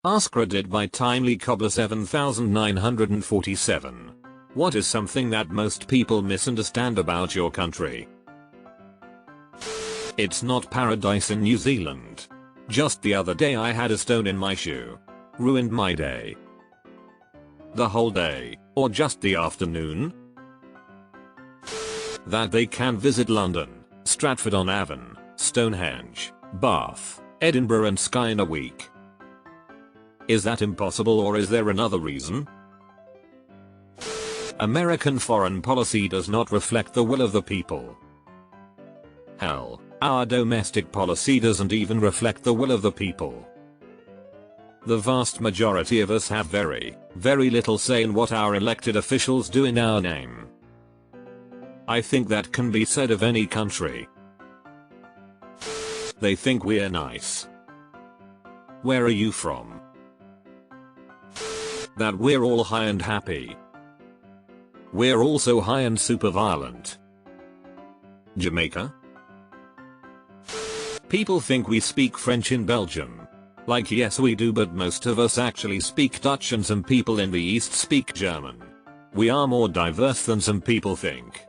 AskReddit by Timely Cobbler 7947. What is something that most people misunderstand about your country? It's not paradise in New Zealand. Just the other day I had a stone in my shoe. Ruined my day. The whole day, or just the afternoon? That they can visit London, Stratford-on-Avon, Stonehenge, Bath, Edinburgh and Skye in a week. Is that impossible, or is there another reason? American foreign policy does not reflect the will of the people. Hell, our domestic policy doesn't even reflect the will of the people. The vast majority of us have very little say in what our elected officials do in our name. I think that can be said of any country. They think we're nice. Where are you from? That we're all high and happy. We're also high and super violent. Jamaica? People think we speak French in Belgium. Like, yes we do, but most of us actually speak Dutch and some people in the East speak German. We are more diverse than some people think.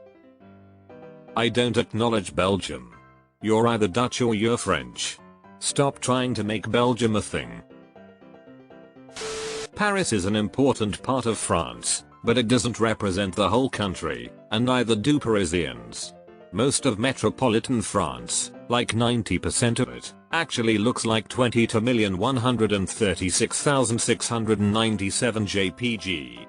I don't acknowledge Belgium. You're either Dutch or you're French. Stop trying to make Belgium a thing. Paris is an important part of France, but it doesn't represent the whole country, and neither do Parisians. Most of metropolitan France, like 90% of it, actually looks like 22,136,697 JPG.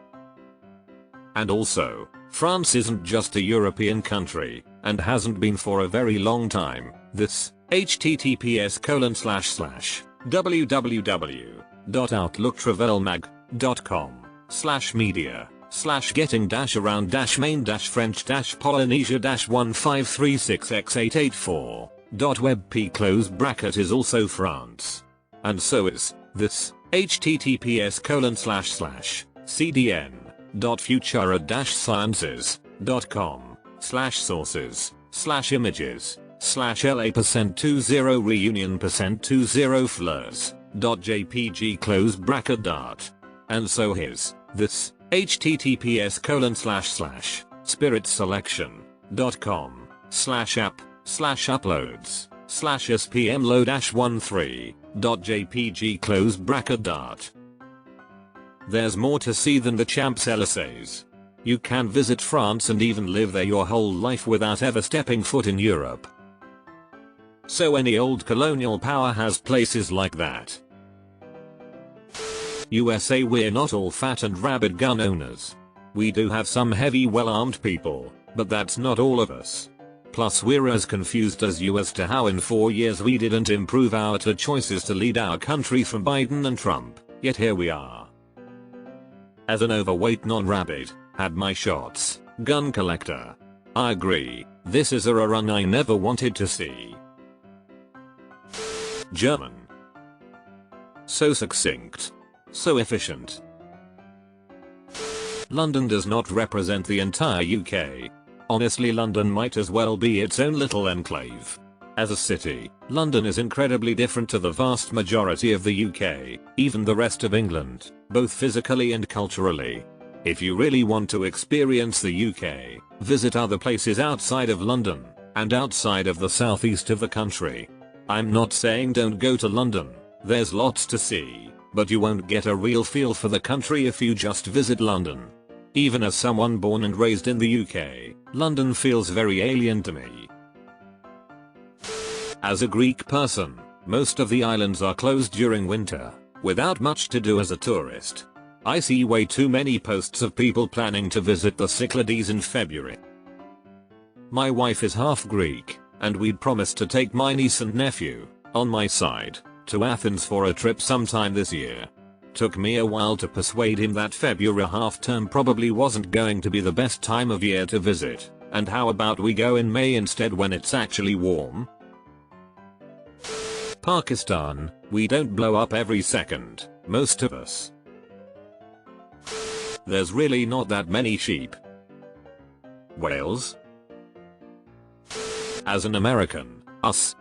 And also, France isn't just a European country, and hasn't been for a very long time. This https://www.outlooktravelmag.com/media/getting-around-main-french-polynesia-153668884.webp close bracket is also France. And so is this https://cdn.futura-sciences.com/images/la%20reunion%20fleurs.jpg close bracket dart. And so is this https://spirit-selection.com/app/uploads/spmload-13.jpg close bracket dart. There's more to see than the Champs-Élysées. You can visit France and even live there your whole life without ever stepping foot in Europe. So any old colonial power has places like that. USA, we're not all fat and rabid gun owners. We do have some heavy well-armed people, but that's not all of us. Plus we're as confused as you as to how in 4 years we didn't improve our two choices to lead our country from Biden and Trump, yet here we are. As an overweight non-rabid, had my shots, gun collector. I agree, this is a run I never wanted to see. German. So succinct. So efficient. London does not represent the entire UK. Honestly, London might as well be its own little enclave. As a city, London is incredibly different to the vast majority of the UK, even the rest of England, both physically and culturally. If you really want to experience the UK, visit other places outside of London, and outside of the southeast of the country. I'm not saying don't go to London, there's lots to see, but you won't get a real feel for the country if you just visit London. Even as someone born and raised in the UK, London feels very alien to me. As a Greek person, most of the islands are closed during winter, without much to do as a tourist. I see way too many posts of people planning to visit the Cyclades in February. My wife is half Greek, and we'd promised to take my niece and nephew, on my side, to Athens for a trip sometime this year. Took me a while to persuade him that February half-term probably wasn't going to be the best time of year to visit, and how about we go in May instead when it's actually warm? Pakistan, we don't blow up every second, most of us. There's really not that many sheep. Wales? As an American, us.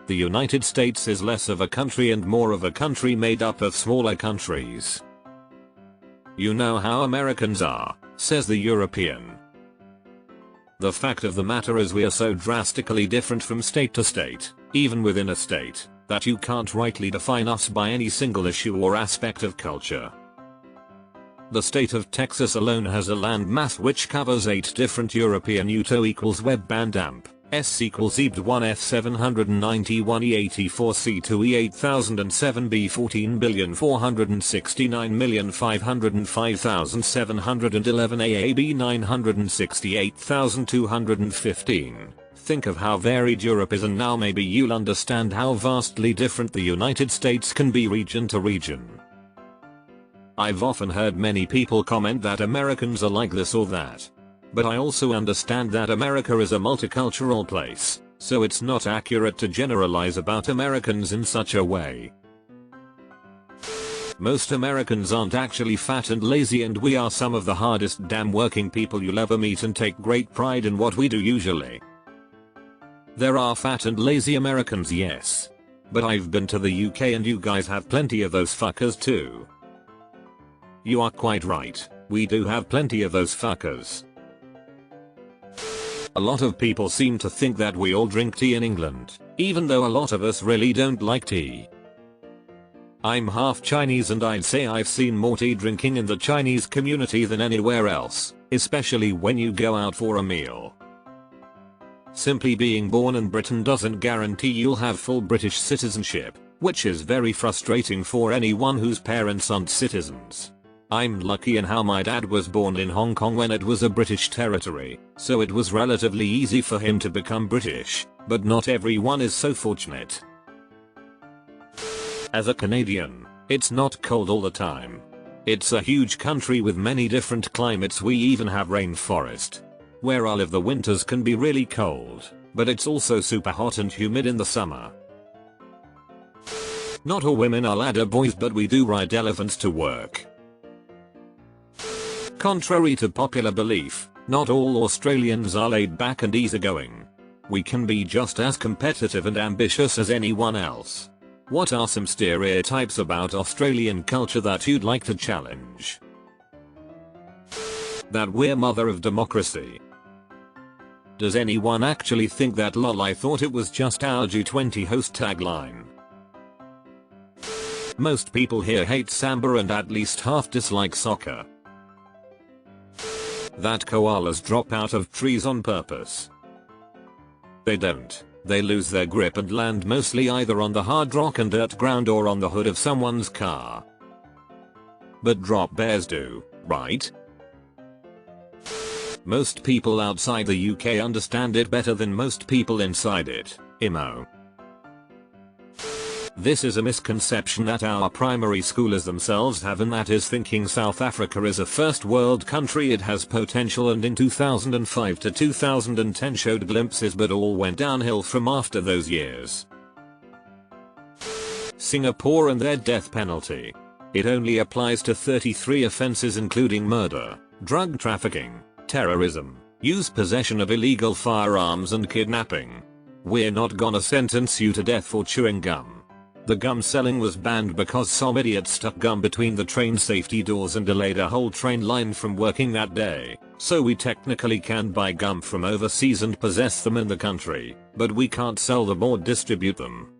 The United States is less of a country and more of a country made up of smaller countries. You know how Americans are, says the European. The fact of the matter is we are so drastically different from state to state, even within a state, that you can't rightly define us by any single issue or aspect of culture. The state of Texas alone has a landmass which covers 8 different European UTO equals web band amp. S equals EBD1 F791 E84 C2 E8007 B14 469,505,711 AAB 968,215. Think of how varied Europe is and now maybe you'll understand how vastly different the United States can be region to region. I've often heard many people comment that Americans are like this or that. But I also understand that America is a multicultural place, so it's not accurate to generalize about Americans in such a way. Most Americans aren't actually fat and lazy, and we are some of the hardest damn working people you'll ever meet and take great pride in what we do usually. There are fat and lazy Americans, yes. But I've been to the UK and you guys have plenty of those fuckers too. You are quite right, we do have plenty of those fuckers. A lot of people seem to think that we all drink tea in England, even though a lot of us really don't like tea. I'm half Chinese and I'd say I've seen more tea drinking in the Chinese community than anywhere else, especially when you go out for a meal. Simply being born in Britain doesn't guarantee you'll have full British citizenship, which is very frustrating for anyone whose parents aren't citizens. I'm lucky in how my dad was born in Hong Kong when it was a British territory, so it was relatively easy for him to become British, but not everyone is so fortunate. As a Canadian, it's not cold all the time. It's a huge country with many different climates. We even have rainforest. Where I live the winters can be really cold, but it's also super hot and humid in the summer. Not all women are ladder boys, but we do ride elephants to work. Contrary to popular belief, not all Australians are laid back and easygoing. We can be just as competitive and ambitious as anyone else. What are some stereotypes about Australian culture that you'd like to challenge? That we're mother of democracy. Does anyone actually think that? Lol, I thought it was just our G20 host tagline. Most people here hate samba and at least half dislike soccer. That koalas drop out of trees on purpose. They don't. They lose their grip and land mostly either on the hard rock and dirt ground or on the hood of someone's car. But drop bears do, right? Most people outside the UK understand it better than most people inside it. Imo. This is a misconception that our primary schoolers themselves have, and that is thinking South Africa is a first world country. It has potential, and in 2005 to 2010 showed glimpses, but all went downhill from after those years. Singapore and their death penalty. It only applies to 33 offenses including murder, drug trafficking, terrorism, use possession of illegal firearms and kidnapping. We're not gonna sentence you to death for chewing gum. The gum selling was banned because some idiot stuck gum between the train safety doors and delayed a whole train line from working that day. So we technically can buy gum from overseas and possess them in the country, but we can't sell them or distribute them.